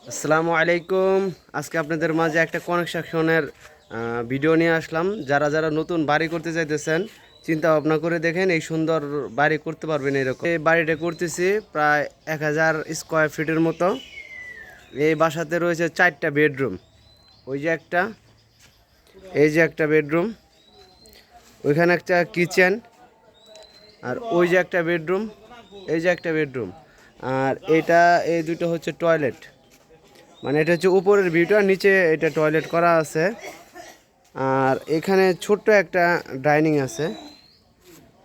আসসালামু আলাইকুম। আজকে আপনাদের মাঝে একটা কনস্ট্রাকশনের ভিডিও নিয়ে আসলাম। যারা যারা নতুন বাড়ি করতে চাইতেছেন, চিন্তা ভাবনা করে দেখেন এই সুন্দর বাড়ি করতে পারবেন। এরকম এই বাড়িটা করতেছি প্রায় 1000 স্কোয়ার ফিটের মতো। এই বাসাতে রয়েছে 4টা বেডরুম। ওই যে একটা, এই যে একটা বেডরুম, ওইখানে একটা কিচেন, আর ওই যে একটা বেডরুম, এই যে একটা বেডরুম, আর এটা এই দুটো হচ্ছে টয়লেট। মানে এটা হচ্ছে উপরের ভিউটা, নিচে এটা টয়লেট করা আছে। আর এখানে ছোট্ট একটা ডাইনিং আছে,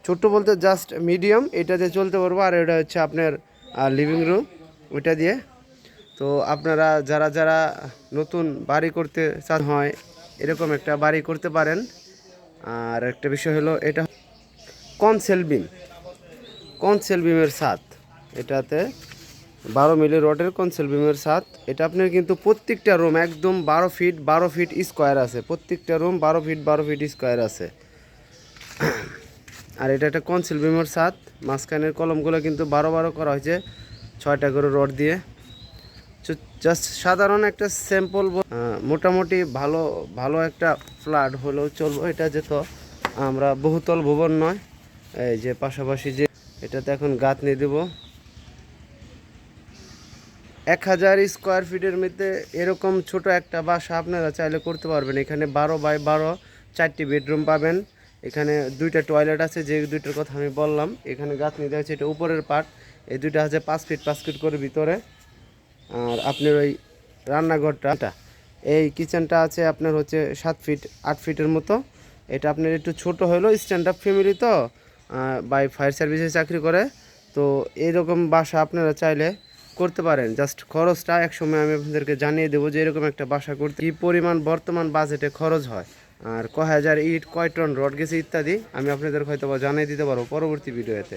ছোট্ট বলতে জাস্ট মিডিয়াম, এটাতে চলতে পারবো। আর এটা হচ্ছে আপনার লিভিং রুম, ওইটা দিয়ে। তো আপনারা যারা যারা নতুন বাড়ি করতে চান হয়, এরকম একটা বাড়ি করতে পারেন। আর একটা বিষয় হলো, এটা কনসেল বিম, কনসেল বিমের ছাদ। এটাতে 12 মিলি রডের কনসেল বিমের ছাদ। এটা আপনার কিন্তু প্রত্যেকটা রুম একদম 12 ফিট স্কোয়ার আছে। প্রত্যেকটা রুম 12 ফিট স্কোয়ার আছে। আর এটা একটা কনসেল বিমের ছাদ। মাঝখানের কলমগুলো কিন্তু 12 করা হয়েছে 6টা করে রড দিয়ে। জাস্ট সাধারণ একটা স্যাম্পল, মোটামুটি ভালো ভালো একটা ফ্ল্যাট হলেও চলবো। এটা যেহেতু আমরা বহুতল ভবন নয়, এই যে পাশাপাশি যে এটাতে এখন গাঁথনি দেবো। 1000 স্কোয়ার ফিটের মধ্যে এরকম ছোট একটা বাসা আপনারা চাইলে করতে পারবেন। এখানে 12 বাই 12 4টি বেডরুম পাবেন। এখানে 2টা টয়লেট আছে, যে দুইটার কথা আমি বললাম। এখানে গাঁথনি দেওয়া হচ্ছে, এটা উপরের পার্ট। এই দুইটা আছে 5 ফিট করে ভিতরে। আর আপনার ওই রান্নাঘরটা, এই কিচেনটা আছে আপনার হচ্ছে 7 ফিট 8 ফিটের মতো। এটা আপনার একটু ছোট হলো, স্ট্যান্ড আপ ফ্যামিলি তো, বাই ফায়ার সার্ভিসে চাকরি করে। তো এইরকম বাসা আপনারা চাইলে করতে পারেন। জাস্ট খরচটা একসময় আমি আপনাদেরকে জানিয়ে দেবো যে এরকম একটা বাসা করতে কী পরিমাণ বর্তমান বাজেটে খরচ হয়, আর কয় হাজার ইট, কয় টন রড গেছে ইত্যাদি আমি আপনাদের হয়তো বা জানিয়ে দিতে পারবো পরবর্তী ভিডিওতে।